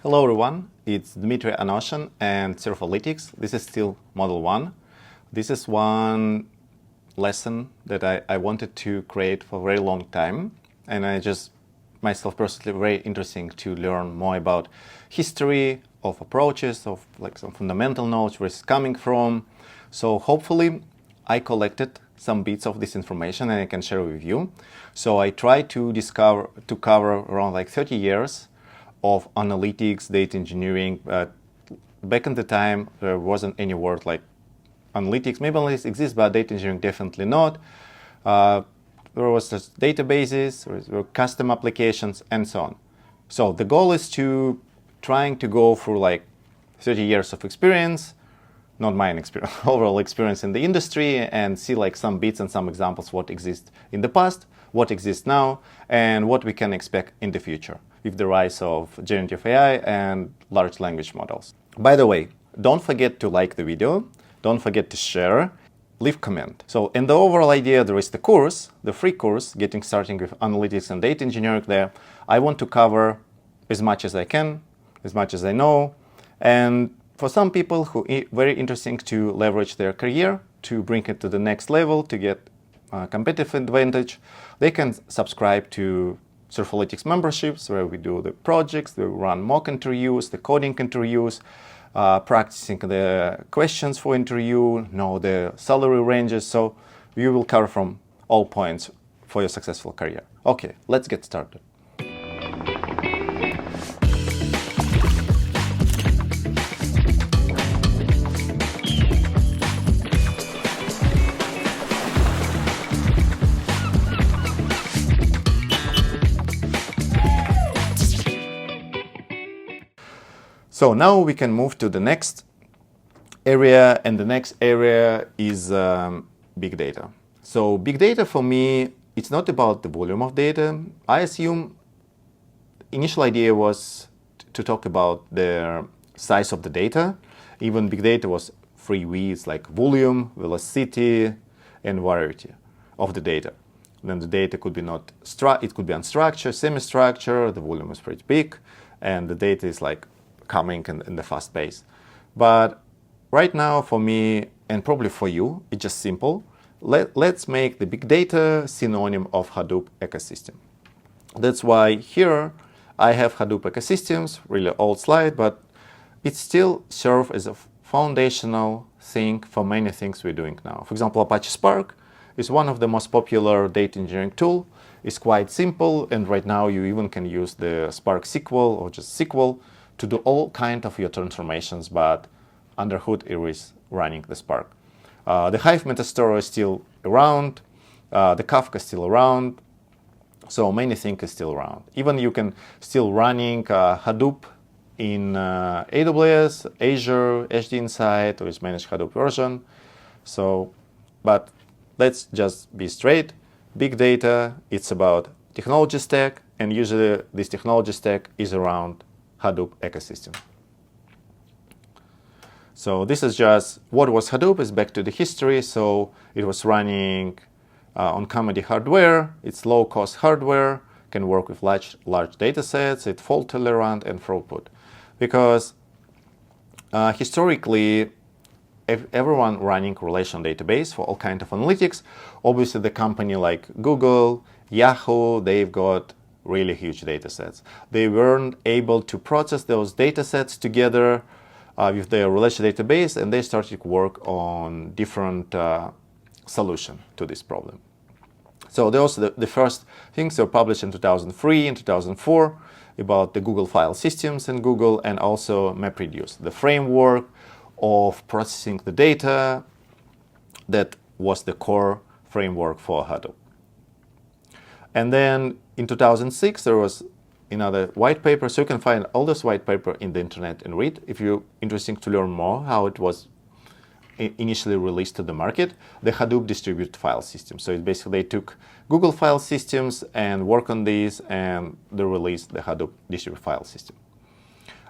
Hello everyone, it's Dmitry Anoshin and Surfalytics. This is still Model 1. This is one lesson that I wanted to create for a very long time, and I just myself personally very interesting to learn more about history of approaches, of like some fundamental knowledge, where it's coming from. So hopefully I collected some bits of this information and I can share with you. So I tried to cover around like 30 years of analytics, data engineering. Back in the time, there wasn't any word like analytics. Maybe analytics exists, but data engineering definitely not. There was just databases, there were custom applications, and so on. So the goal is to trying to go through like 30 years of experience, not mine experience, overall experience in the industry, and see like some bits and some examples what exists in the past, what exists now, and what we can expect in the future with the rise of generative AI and large language models. By the way, don't forget to like the video, don't forget to share, leave comment. So in the overall idea, there is the course, the free course, getting starting with analytics and data engineering there. I want to cover as much as I can, as much as I know. And for some people who are very interesting to leverage their career, to bring it to the next level, to get competitive advantage, they can subscribe to Surfalytics memberships, where we do the projects, we run mock interviews, the coding interviews, practicing the questions for interview, know the salary ranges. So you will cover from all points for your successful career. Okay, let's get started. So now we can move to the next area, and the next area is big data. So big data for me, it's not about the volume of data. I assume initial idea was to talk about the size of the data. Even big data was 3 V's like volume, velocity, and variety of the data. Then the data could be it could be unstructured, semi-structured, the volume is pretty big, and the data is like coming in the fast pace. But right now for me, and probably for you, it's just simple. Let's make the big data synonym of Hadoop ecosystem. That's why here I have Hadoop ecosystems, really old slide, but it still serves as a foundational thing for many things we're doing now. For example, Apache Spark is one of the most popular data engineering tool. It's quite simple, and right now you even can use the Spark SQL or just SQL to do all kinds of your transformations, but under hood it is running the Spark. The Hive metastore is still around, the Kafka is still around, so many things is still around. Even you can still running Hadoop in AWS, Azure, HD Insight, or is managed Hadoop version. So, but let's just be straight. Big data, it's about technology stack, and usually this technology stack is around Hadoop ecosystem. So this is just what was Hadoop, is back to the history. So it was running on commodity hardware. It's low-cost hardware, can work with large data sets, it's fault tolerant and throughput. Because historically, everyone running relational database for all kinds of analytics, obviously the company like Google, Yahoo, they've got really huge data sets. They weren't able to process those data sets together with their relational database, and they started to work on different solution to this problem. So those the first things were published in 2003 and 2004 about the Google file systems in Google, and also MapReduce, the framework of processing the data that was the core framework for Hadoop. And then in 2006, there was another white paper. So you can find all this white paper in the internet and read if you're interested to learn more how it was initially released to the market, the Hadoop distributed file system. So it basically they took Google file systems and work on these, and they released the Hadoop distributed file system.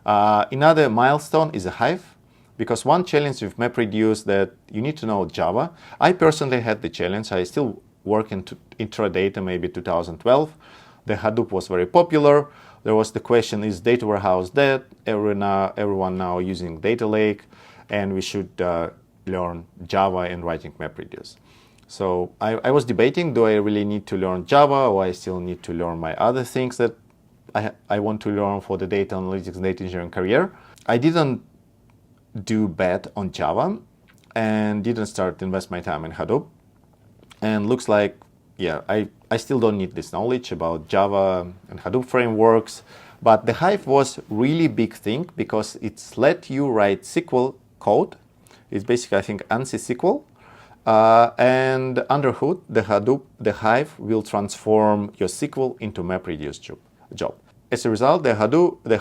Another milestone is a Hive, because one challenge with MapReduce that you need to know Java. I personally had the challenge. I still work in Teradata, maybe 2012. The Hadoop was very popular. there was the question, is data warehouse dead? Everyone now using data lake, and we should learn Java and writing MapReduce. So I was debating, do I really need to learn Java, or I still need to learn my other things that I want to learn for the data analytics and data engineering career. I didn't do bad on Java and didn't start to invest my time in Hadoop. And looks like, yeah, I still don't need this knowledge about Java and Hadoop frameworks. But the Hive was really big thing because it's let you write SQL code. It's basically, I think, ANSI SQL. And under hood, the Hive will transform your SQL into MapReduce job. As a result, the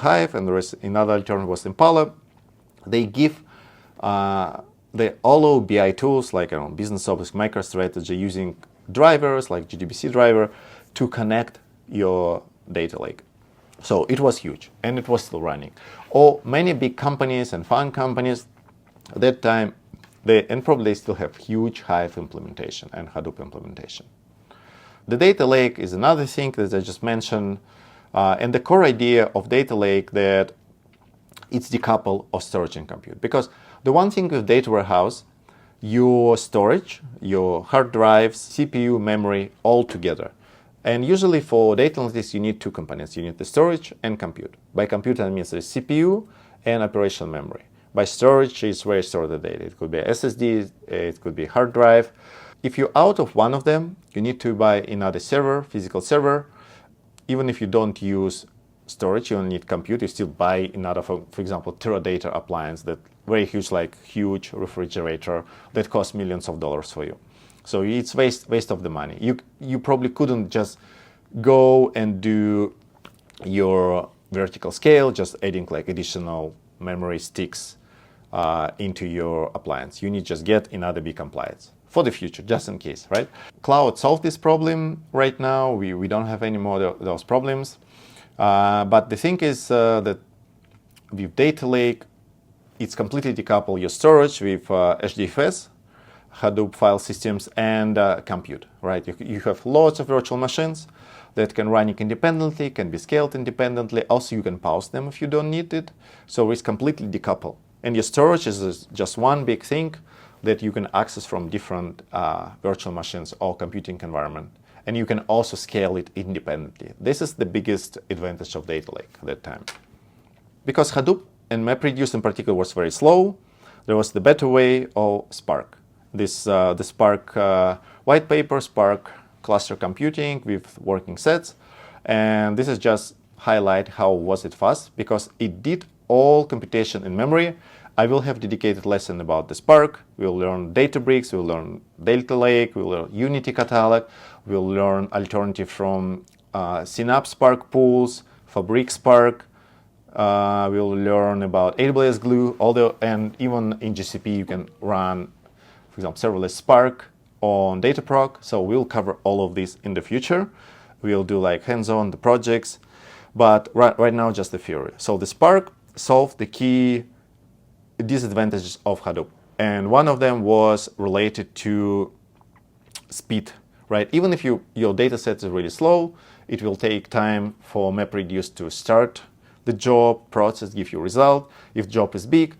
Hive, and the rest, another alternative was Impala, they give the all BI tools like Business Objects, MicroStrategy using drivers like JDBC driver to connect your data lake. So it was huge, and it was still running. Many big companies and fund companies at that time, and probably they still have huge Hive implementation and Hadoop implementation. The data lake is another thing that I just mentioned, and the core idea of data lake that it's decoupled of storage and compute. Because the one thing with data warehouse, your storage, your hard drives, CPU, memory, all together. And usually for data analytics, you need two components. You need the storage and compute. By compute, that means the CPU and operational memory. By storage, it's where you store the data. It could be SSD, it could be hard drive. If you're out of one of them, you need to buy another server, physical server. Even if you don't use storage, you only need compute, you still buy another, for example, Teradata appliance that very huge, like huge refrigerator that costs millions of dollars for you. So it's waste of the money. You probably couldn't just go and do your vertical scale, just adding like additional memory sticks into your appliance. You need to just get another big appliance for the future, just in case, right? Cloud solved this problem right now. We don't have any more of those problems. But the thing is that with data lake, it's completely decoupled your storage with HDFS, Hadoop file systems, and compute, right? You have lots of virtual machines that can run independently, can be scaled independently. Also, you can pause them if you don't need it. So it's completely decoupled. And your storage is just one big thing that you can access from different virtual machines or computing environment. And you can also scale it independently. This is the biggest advantage of data lake at that time. Because Hadoop and MapReduce in particular was very slow, there was the better way of Spark. The Spark white paper, Spark cluster computing with working sets. And this is just highlight how was it fast, because it did all computation in memory. I will have dedicated lesson about the Spark. We'll learn Databricks, we'll learn Data Lake, we'll learn Unity Catalog, we'll learn alternative from Synapse Spark pools, Fabric Spark. We'll learn about AWS Glue, and even in GCP you can run, for example, serverless Spark on Dataproc. So we'll cover all of this in the future. We'll do like hands-on the projects, but right now just the theory. So the Spark solved the key disadvantages of Hadoop. And one of them was related to speed, right? Even if your data set is really slow, it will take time for MapReduce to start the job, process, give you a result. If job is big,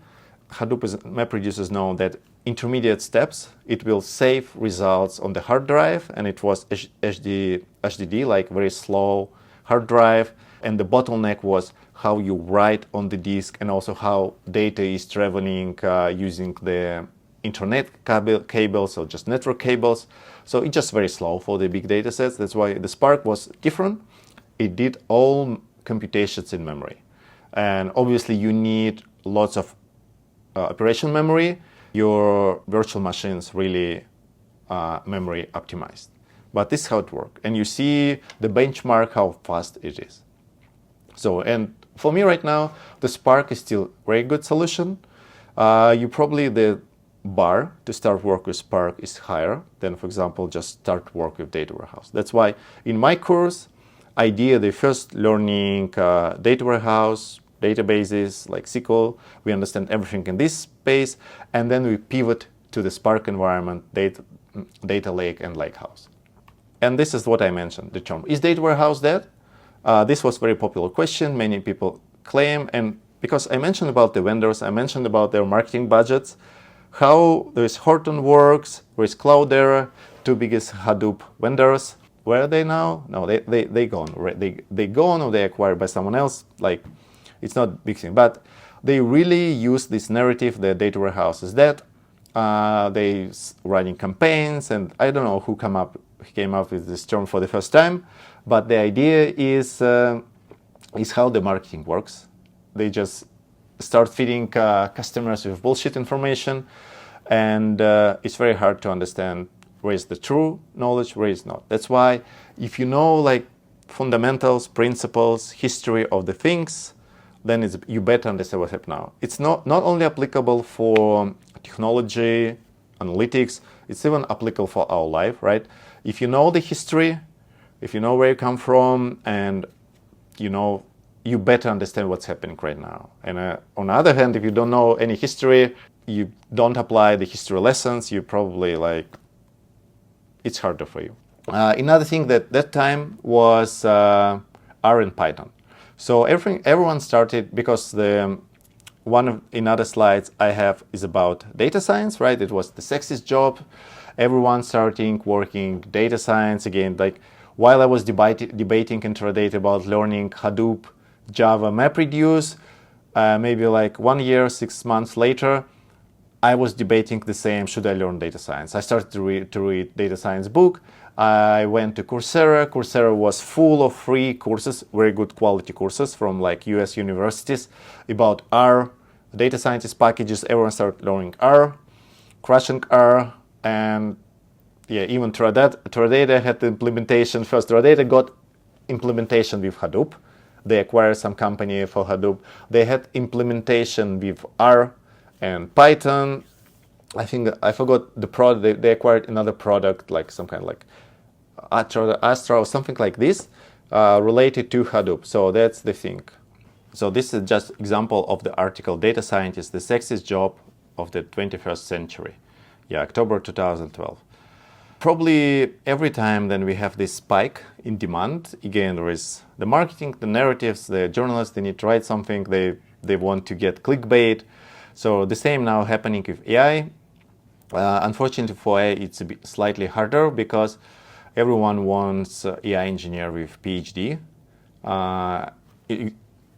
MapReduce is known that intermediate steps, it will save results on the hard drive, and it was HDD, like very slow hard drive. And the bottleneck was how you write on the disk, and also how data is traveling using the internet cables or just network cables. So it's just very slow for the big data sets. That's why the Spark was different. It did all computations in memory. And obviously you need lots of operation memory. Your virtual machines really memory optimized. But this is how it works. And you see the benchmark how fast it is. So, and for me right now, the Spark is still a very good solution. The bar to start work with Spark is higher than, for example, just start work with data warehouse. That's why in my course, I did the first learning data warehouse, databases like SQL. We understand everything in this space, and then we pivot to the Spark environment, data lake, and lakehouse. And this is what I mentioned, the term. Is data warehouse dead? This was a very popular question. Many people claim, and because I mentioned about the vendors, I mentioned about their marketing budgets, how there is Hortonworks, there is Cloudera, two biggest Hadoop vendors. Where are they now? No, they gone. They gone, or they acquired by someone else. Like, it's not a big thing, but they really use this narrative that data warehouse is dead. They running campaigns, and I don't know who came up with this term for the first time, but the idea is how the marketing works. They just start feeding customers with bullshit information, and it's very hard to understand where is the true knowledge, where is not. That's why if you know like fundamentals, principles, history of the things, then you better understand what's happening now. It's not only applicable for technology, analytics, it's even applicable for our life, right? If you know the history, if you know where you come from, and you better understand what's happening right now. And on the other hand, if you don't know any history, you don't apply the history lessons, you probably it's harder for you. Another thing that time was R and Python. So everyone started, because in other slides I have is about data science, right? It was the sexiest job. Everyone starting working data science again. Like while I was debating in Teradata about learning Hadoop, Java, MapReduce, maybe like 1 year, 6 months later, I was debating the same, should I learn data science? I started to read data science book. I went to Coursera. Coursera was full of free courses, very good quality courses from like US universities about R, data scientist packages. Everyone started learning R, crushing R, and yeah, even Teradata had the implementation first. Teradata got implementation with Hadoop. They acquired some company for Hadoop. They had implementation with R and Python. I think I forgot the product. They acquired another product, like some kind of like Astra or something like this, related to Hadoop. So that's the thing. So this is just example of the article, Data Scientist, the sexiest job of the 21st century. Yeah, October 2012. Probably every time then we have this spike in demand, again, there is the marketing, the narratives, the journalists, they need to write something, they want to get clickbait. So the same now happening with AI. Unfortunately for AI, it's a bit slightly harder because everyone wants AI engineer with PhD,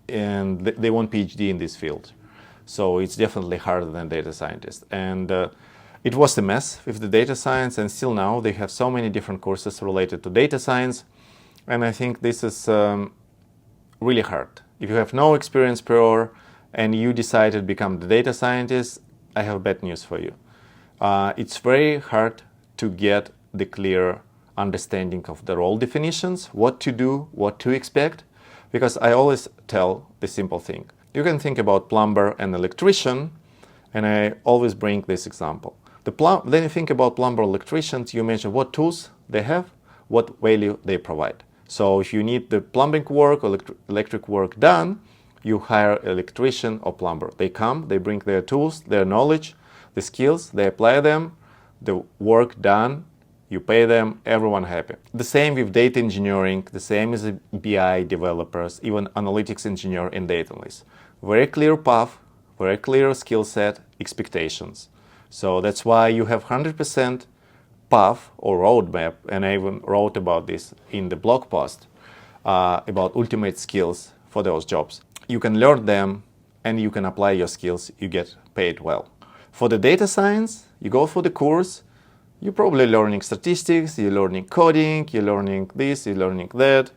and they want PhD in this field. So it's definitely harder than data scientist. And it was a mess with the data science, and still now they have so many different courses related to data science. And I think this is really hard. If you have no experience prior and you decide to become the data scientist, I have bad news for you. It's very hard to get the clear understanding of the role definitions, what to do, what to expect, because I always tell the simple thing. You can think about plumber and electrician, and I always bring this example. Then you think about plumber, electricians, you mention what tools they have, what value they provide. So if you need the plumbing work or electric work done, you hire electrician or plumber. They come, they bring their tools, their knowledge, the skills, they apply them, the work done, you pay them, everyone happy. The same with data engineering, the same as BI developers, even analytics engineer and data analysts. Very clear path, very clear skill set, expectations. So that's why you have 100% path or roadmap, and I even wrote about this in the blog post about ultimate skills for those jobs. You can learn them and you can apply your skills, you get paid well. For the data science, you go for the course, you're probably learning statistics, you're learning coding, you're learning this, you're learning that.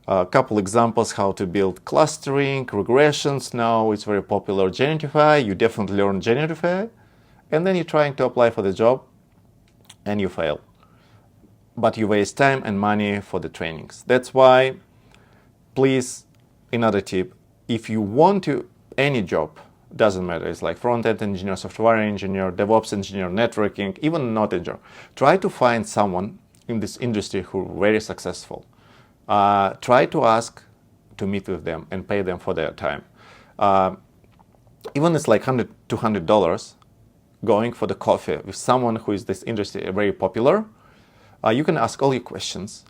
A couple examples how to build clustering, regressions. Now it's very popular, generative AI. You definitely learn generative AI. And then you're trying to apply for the job and you fail. But you waste time and money for the trainings. That's why, please, another tip, if you want to, any job, doesn't matter, it's like front-end engineer, software engineer, DevOps engineer, networking, even not engineer, try to find someone in this industry who are very successful. Try to ask to meet with them and pay them for their time. Even it's like $100, $200, going for the coffee with someone who is this industry very popular, you can ask all your questions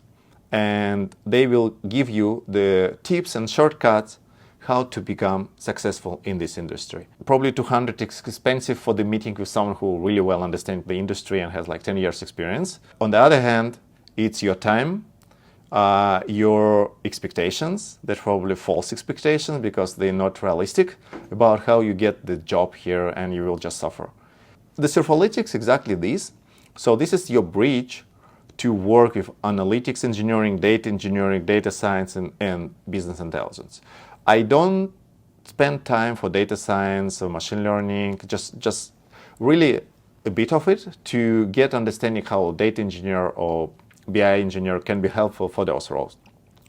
and they will give you the tips and shortcuts how to become successful in this industry. Probably 200 is expensive for the meeting with someone who really well understands the industry and has like 10 years experience. On the other hand, it's your time, your expectations, they're probably false expectations because they're not realistic about how you get the job here and you will just suffer. The Surfalytics exactly this. So this is your bridge to work with analytics engineering, data science, and business intelligence. I don't spend time for data science or machine learning, just really a bit of it to get understanding how a data engineer or BI engineer can be helpful for those roles.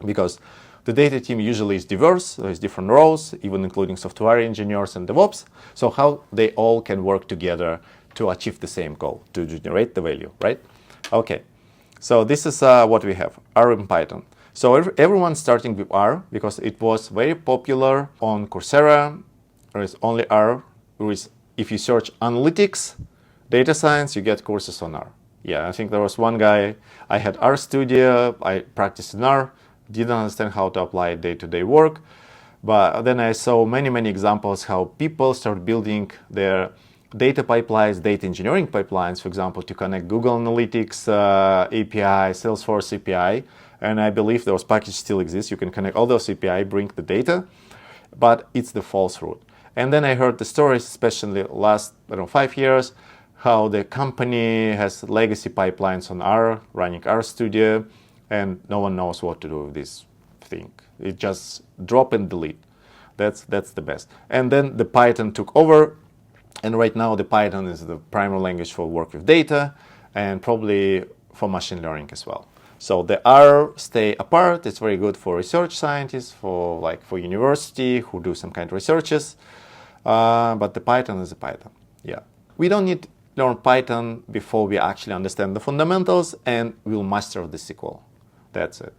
Because the data team usually is diverse, there's different roles, even including software engineers and DevOps. So how they all can work together to achieve the same goal, to generate the value, right? Okay, so this is what we have, R and Python. So everyone's starting with R because it was very popular on Coursera. There is only R. If you search analytics, data science, you get courses on R. Yeah, I think there was one guy, I had R Studio, I practiced in R, didn't understand how to apply it day-to-day work. But then I saw many examples how people start building their data pipelines, data engineering pipelines, for example, to connect Google Analytics API, Salesforce API. And I believe those packages still exist. You can connect all those API, bring the data, but it's the false route. And then I heard the stories, especially last 5 years, how the company has legacy pipelines on R, running R Studio, and no one knows what to do with this thing. It just drop and delete. That's the best. And then the Python took over, and right now the Python is the primary language for work with data, and probably for machine learning as well. So the R stay apart. It's very good for research scientists, for university who do some kind of researches. But the Python is a Python. Yeah, we don't need to learn Python before we actually understand the fundamentals and we'll master the SQL. That's it.